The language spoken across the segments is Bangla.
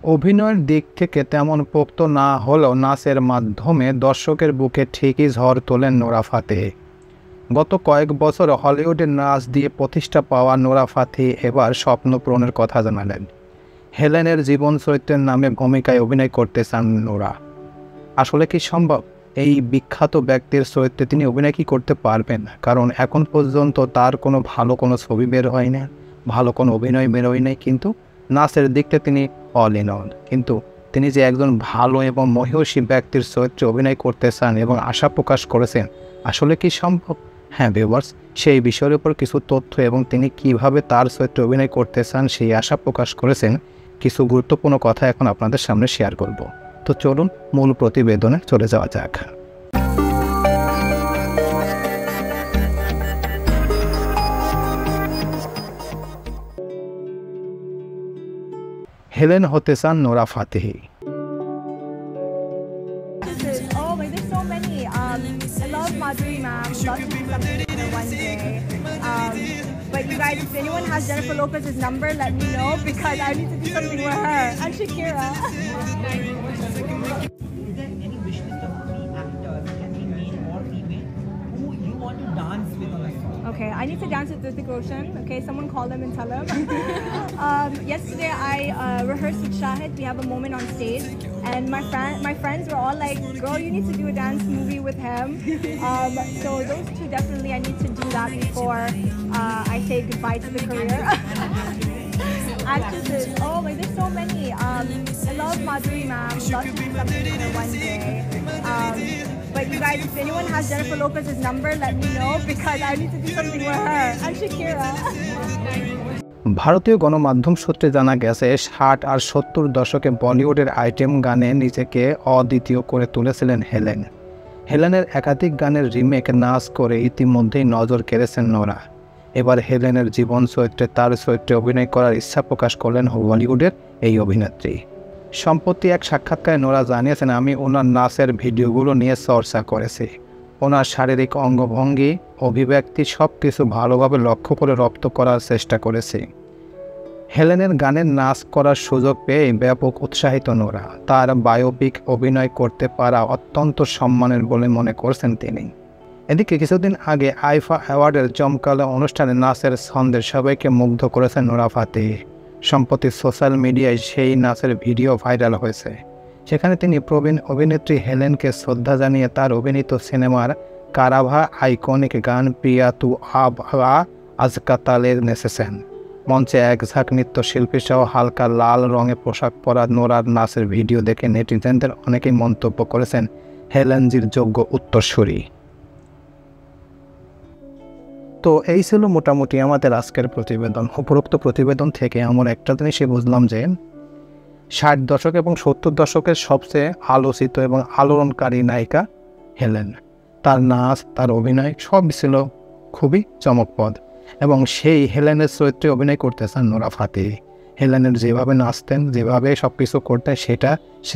অভিনয়ের দিক থেকে তেমন পোক্ত না হলেও নাচের মাধ্যমে দর্শকের বুকে ঠিকই ঝড় তোলেন নোরা ফাতেহি। গত কয়েক বছর হলিউডের নাচ দিয়ে প্রতিষ্ঠা পাওয়া নোরা ফাতেহি এবার স্বপ্ন পূরণের কথা জানালেন। হেলেনের জীবন চরিত্রের নামে ভূমিকায় অভিনয় করতে চান নোরা। আসলে কি সম্ভব? এই বিখ্যাত ব্যক্তির চরিত্রে তিনি অভিনয় কি করতে পারবেন? কারণ এখন পর্যন্ত তার ভালো কোনো ছবি বের হয় না, ভালো কোনো অভিনয় বের হয় নাই, কিন্তু নাচের দিকটা তিনি অল ইন অল। কিন্তু তিনি যে একজন ভালো এবং মহিষী ব্যক্তির চরিত্রে অভিনয় করতে চান এবং আশা প্রকাশ করেছেন, আসলে কি সম্ভব? হ্যাঁ ভিউয়ার্স, সেই বিষয়ের উপর কিছু তথ্য এবং তিনি কিভাবে তার চরিত্রে অভিনয় করতে চান সেই আশা প্রকাশ করেছেন, কিছু গুরুত্বপূর্ণ কথা এখন আপনাদের সামনে শেয়ার করব। তো চলুন মূল প্রতিবেদনে চলে যাওয়া যাক। হেলেন হতে চান Nora Fatehi. But you guys, if anyone has Jennifer Lopez's number, let me know because I need to do something with her and Shakira. Is there any wish list of any actors, can be male or female, who you want to dance with on a song? Okay, I need to dance with Hrithik Roshan. Okay, someone call him and tell him. Yesterday I rehearsed with Shahid. We have a moment on stage, and my friends were all like, "Girl, you need to do a dance movie with him." So those two definitely, I need to do that before I say goodbye to the career. Actresses, oh my, there's so many. I love Madhuri ma'am. Love to do something with her one day. But you guys, if anyone has Jennifer Lopez's number, let me know because I need to do something with her and Shakira. ভারতীয় গণমাধ্যম সূত্রে জানা গেছে 60 আর 70 দশকে বলিউডের আইটেম গানে নিজেকে অদ্বিতীয় করে তুলেছিলেন হেলেন। হেলেনের একাধিক গানের রিমেক নাচ করে ইতিমধ্যেই নজর কেড়েছেন নোরা। এবার হেলেনের জীবন চরিত্রে তার চরিত্রে অভিনয় করার ইচ্ছা প্রকাশ করলেন বলিউডের এই অভিনেত্রী। সম্প্রতি এক সাক্ষাৎকারে নোরা জানিয়েছেন, আমি ওনার নাচের ভিডিওগুলো নিয়ে চর্চা করেছি। ওনার শারীরিক অঙ্গভঙ্গি, অভিব্যক্তি সব কিছু ভালোভাবে লক্ষ্য করে রপ্ত করার চেষ্টা করেছি। হেলেনের গানের নাচ করার সুযোগ পেয়ে ব্যাপক উৎসাহিত নোরা। তার বায়োপিক অভিনয় করতে পারা অত্যন্ত সম্মানের বলে মনে করছেন তিনি। এদিকে কিছুদিন আগে আইফা অ্যাওয়ার্ডের জমকালো অনুষ্ঠানে নাচের ছন্দে সবাইকে মুগ্ধ করেছেন নোরা ফাতেহি। সম্প্রতি সোশ্যাল মিডিয়ায় সেই নাচের ভিডিও ভাইরাল হয়েছে। সেখানে তিনি প্রবীণ অভিনেত্রী হেলেনকে শ্রদ্ধা জানিয়ে তার অভিনীত সিনেমার কারাভা আইকনিক গান প্রিয়া তু আব আজকাতালে নেচেছেন। মঞ্চে এক ঝাঁক নৃত্যশিল্পী সহ হালকা লাল রঙের পোশাক পরা নোরার নাচের ভিডিও দেখে নেটিজেনদের অনেকেই মন্তব্য করেছেন হেলেনজির যোগ্য উত্তরসূরি। তো এই ছিল মোটামুটি আমাদের আজকের প্রতিবেদন। উপরোক্ত প্রতিবেদন থেকে আমরা একটা জিনিসই বুঝলাম যে 60 দশক এবং 70 দশকের সবচেয়ে আলোচিত এবং আলোড়নকারী নায়িকা হেলেন। তার নাচ, তার অভিনয় সব ছিল খুবই চমকপ্রদ এবং সেই হেলেনের চরিত্রে অভিনয় করতে চান নোরা ফাতেহি। হেলেনের যেভাবে নাচতেন, যেভাবে সব কিছু করতেন সেটা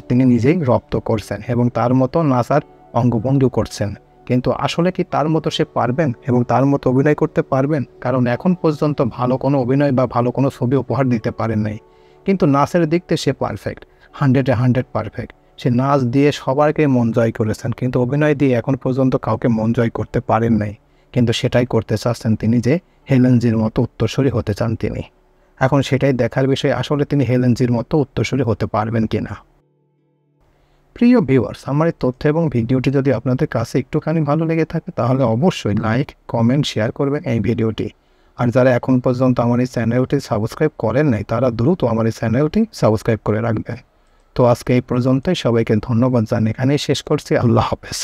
তিনি নিজেই রপ্ত করছেন এবং তার মতো নাচার অঙ্গভঙ্গি করছেন। কিন্তু আসলে কি তার মতো সে পারবেন এবং তার মতো অভিনয় করতে পারবেন? কারণ এখন পর্যন্ত ভালো কোনো অভিনয় বা ভালো কোনো ছবি উপহার দিতে পারেন নাই, কিন্তু নাচের দিক থেকে সে পারফেক্ট, 100-এ 100 পারফেক্ট। সে নাচ দিয়ে সবাইকে মন জয় করেছেন, কিন্তু অভিনয় দিয়ে এখন পর্যন্ত কাউকে মন জয় করতে পারেন নাই। কিন্তু সেটাই করতে চাচ্ছেন তিনি, যে হেলেনজির মতো উত্তরসূরি হতে চান তিনি। এখন সেটাই দেখার বিষয়, আসলে তিনি হেলেনজির মতো উত্তরসূরি হতে পারবেন কিনা। প্রিয় ভিউয়ার্স, আমার এই তথ্য এবং ভিডিওটি যদি আপনাদের কাছে একটুখানি ভালো লেগে থাকে তাহলে অবশ্যই লাইক, কমেন্ট, শেয়ার করবেন এই ভিডিওটি। আর যারা এখন পর্যন্ত আমার এই চ্যানেলটি সাবস্ক্রাইব করেন নাই তারা দ্রুত আমার এই চ্যানেলটি সাবস্ক্রাইব করে রাখবেন। তো আজকে এই পর্যন্তই, সবাইকে ধন্যবাদ জানিয়ে এখানেই শেষ করছি। আল্লাহ হাফেজ।